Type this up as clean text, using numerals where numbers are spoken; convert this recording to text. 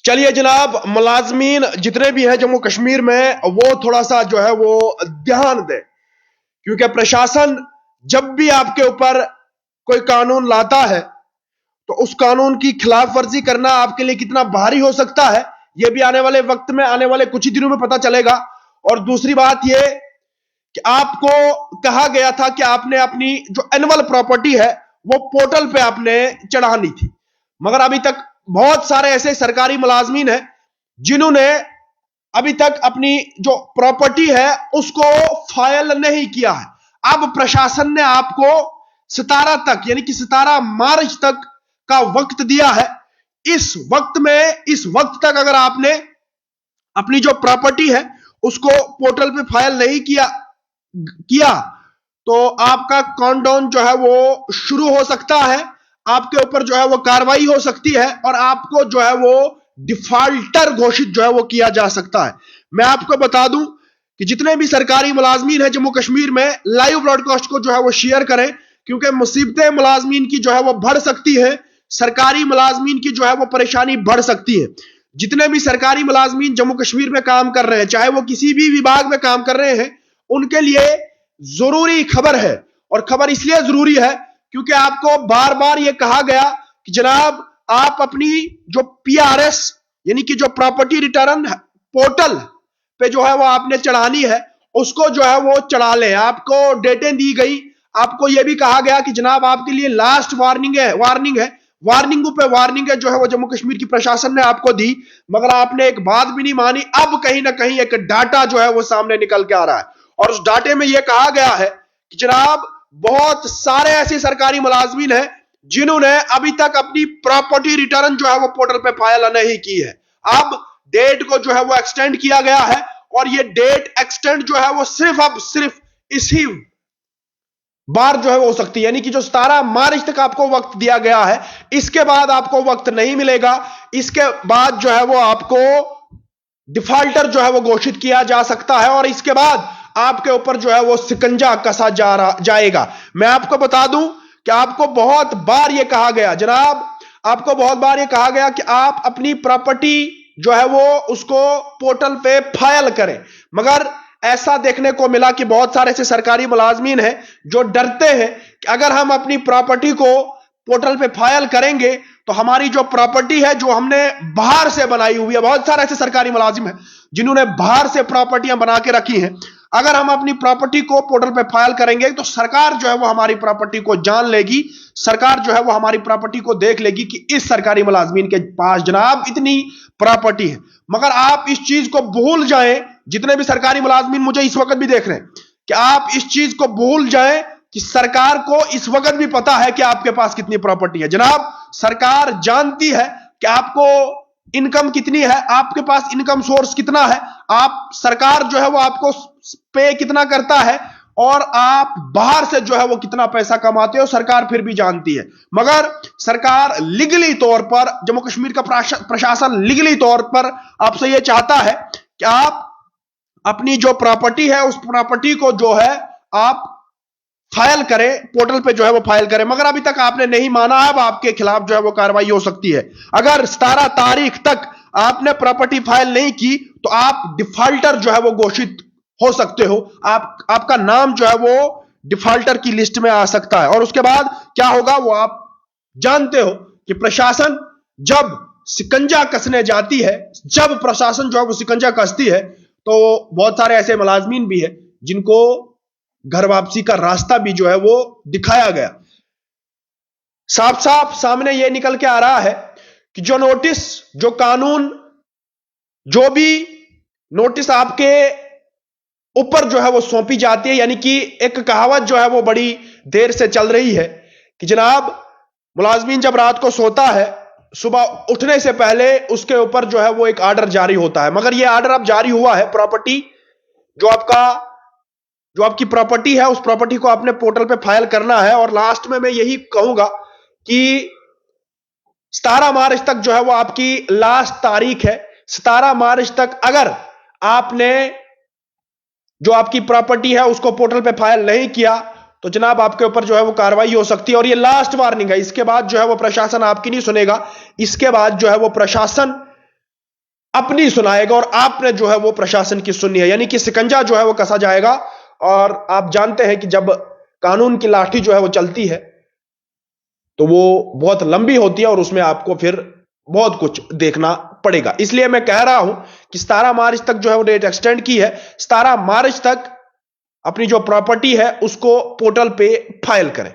चलिए जनाब, मुलाजमीन जितने भी हैं जम्मू कश्मीर में वो थोड़ा सा जो है वो ध्यान दें, क्योंकि प्रशासन जब भी आपके ऊपर कोई कानून लाता है तो उस कानून की खिलाफ वर्जी करना आपके लिए कितना भारी हो सकता है, यह भी आने वाले वक्त में, आने वाले कुछ ही दिनों में पता चलेगा। और दूसरी बात यह कि आपको कहा गया था कि आपने अपनी जो एनुअल प्रॉपर्टी है वो पोर्टल पे आपने चढ़ानी थी, मगर अभी तक बहुत सारे ऐसे सरकारी मुलाजमीन हैं जिन्होंने अभी तक अपनी जो प्रॉपर्टी है उसको फाइल नहीं किया है। अब प्रशासन ने आपको 17 तक, यानी कि 17 मार्च तक का वक्त दिया है। इस वक्त तक अगर आपने अपनी जो प्रॉपर्टी है उसको पोर्टल पे फाइल नहीं किया तो आपका काउंटडाउन जो है वो शुरू हो सकता है, आपके ऊपर जो है वो कार्रवाई हो सकती है और आपको जो है वो डिफॉल्टर घोषित जो है वो किया जा सकता है। मैं आपको बता दूं कि जितने भी सरकारी मुलाजमीन हैं जम्मू कश्मीर में, लाइव ब्रॉडकास्ट को जो है वो शेयर करें, क्योंकि मुसीबतें मुलाजमीन की जो है वो बढ़ सकती है, सरकारी मुलाजमीन की जो है वो परेशानी बढ़ सकती है। जितने भी सरकारी मुलाजमीन जम्मू कश्मीर में काम कर रहे हैं, चाहे वो किसी भी विभाग में काम कर रहे हैं, उनके लिए जरूरी खबर है। और खबर इसलिए जरूरी है क्योंकि आपको बार बार यह कहा गया कि जनाब आप अपनी जो पीआरएस यानी कि जो प्रॉपर्टी रिटर्न पोर्टल पे जो है वो आपने चढ़ानी है, उसको जो है वो चढ़ा लें। आपको डेटें दी गई, आपको यह भी कहा गया कि जनाब आपके लिए लास्ट वार्निंग है वार्निंग पे वार्निंग है जो है वो जम्मू कश्मीर की प्रशासन ने आपको दी, मगर आपने एक बात भी नहीं मानी। अब कहीं ना कहीं एक डाटा जो है वो सामने निकल के आ रहा है और उस डाटे में यह कहा गया है कि जनाब बहुत सारे ऐसे सरकारी मुलाजमीन हैं जिन्होंने अभी तक अपनी प्रॉपर्टी रिटर्न जो है वो पोर्टल पे फाइल नहीं की है। अब डेट को जो है वो एक्सटेंड किया गया है और ये डेट एक्सटेंड जो है वो सिर्फ इसी बार जो है वो हो सकती है, यानी कि जो 17 मार्च तक आपको वक्त दिया गया है, इसके बाद आपको वक्त नहीं मिलेगा। इसके बाद जो है वो आपको डिफॉल्टर जो है वो घोषित किया जा सकता है और इसके बाद आपके ऊपर जो है वो शिकंजा कसा जाएगा। मैं आपको बता दूं कि आपको बहुत बार यह कहा गया, जनाब आपको बहुत बार यह कहा गया कि आप अपनी प्रॉपर्टी जो है वो उसको पोर्टल पे फाइल करें, मगर ऐसा देखने को मिला कि बहुत सारे ऐसे सरकारी मुलाजमीन हैं जो डरते हैं कि अगर हम अपनी प्रॉपर्टी को पोर्टल पे फाइल करेंगे तो हमारी जो प्रॉपर्टी है जो हमने बाहर से बनाई हुई है, बहुत सारे ऐसे सरकारी मुलाजिम हैं जिन्होंने बाहर से प्रॉपर्टियां बना के रखी हैं, अगर हम अपनी प्रॉपर्टी को पोर्टल पे फाइल करेंगे तो सरकार जो है वो हमारी प्रॉपर्टी को जान लेगी, सरकार जो है वो हमारी प्रॉपर्टी को देख लेगी कि इस सरकारी मुलाजमीन के पास जनाब इतनी प्रॉपर्टी है। मगर आप इस चीज को भूल जाएं, जितने भी सरकारी मुलाजमीन मुझे इस वक्त भी देख रहे हैं, कि आप इस चीज को भूल जाएं कि सरकार को इस वक्त भी पता है कि आपके पास कितनी प्रॉपर्टी है। जनाब सरकार जानती है कि आपको इनकम कितनी है, आपके पास इनकम सोर्स कितना है, आप सरकार जो है वो आपको पे कितना करता है और आप बाहर से जो है वो कितना पैसा कमाते हो, सरकार फिर भी जानती है। मगर सरकार लीगली तौर पर, जम्मू कश्मीर का प्रशासन लीगली तौर पर आपसे यह चाहता है कि आप अपनी जो प्रॉपर्टी है उस प्रॉपर्टी को जो है आप फाइल करें, पोर्टल पे जो है वो फाइल करें, मगर अभी तक आपने नहीं माना। अब आपके खिलाफ जो है वो कार्रवाई हो सकती है। अगर 17 तारीख तक आपने प्रॉपर्टी फाइल नहीं की तो आप डिफॉल्टर जो है वो घोषित हो सकते हो, आपका नाम जो है वो डिफॉल्टर की लिस्ट में आ सकता है। और उसके बाद क्या होगा वो आप जानते हो कि प्रशासन जब शिकंजा कसने जाती है, जब प्रशासन जो है वो शिकंजा कसती है तो बहुत सारे ऐसे मुलाजमीन भी है जिनको घर वापसी का रास्ता भी जो है वो दिखाया गया। साफ साफ सामने यह निकल के आ रहा है कि जो नोटिस, जो कानून, जो भी नोटिस आपके ऊपर जो है वो सौंपी जाती है, यानी कि एक कहावत जो है वो बड़ी देर से चल रही है कि जनाब मुलाजमीन जब रात को सोता है, सुबह उठने से पहले उसके ऊपर जो है वो एक ऑर्डर जारी होता है, मगर यह ऑर्डर अब जारी हुआ है, प्रॉपर्टी जो आपकी प्रॉपर्टी है उस प्रॉपर्टी को आपने पोर्टल पे फाइल करना है। और लास्ट में मैं यही कहूंगा कि 17 मार्च तक जो है वो आपकी लास्ट तारीख है। 17 मार्च तक अगर आपने जो आपकी प्रॉपर्टी है उसको पोर्टल पे फाइल नहीं किया तो जनाब आपके ऊपर जो है वो कार्रवाई हो सकती है। और ये लास्ट वार्निंग है, इसके बाद जो है वो प्रशासन आपकी नहीं सुनेगा। इसके बाद जो है वो प्रशासन अपनी सुनाएगा और आपने जो है वो प्रशासन की सुननी है, यानी कि शिकंजा जो है वो कसा जाएगा। और आप जानते हैं कि जब कानून की लाठी जो है वो चलती है तो वो बहुत लंबी होती है और उसमें आपको फिर बहुत कुछ देखना पड़ेगा। इसलिए मैं कह रहा हूं कि 17 मार्च तक जो है वो डेट एक्सटेंड की है। 17 मार्च तक अपनी जो प्रॉपर्टी है उसको पोर्टल पे फाइल करें।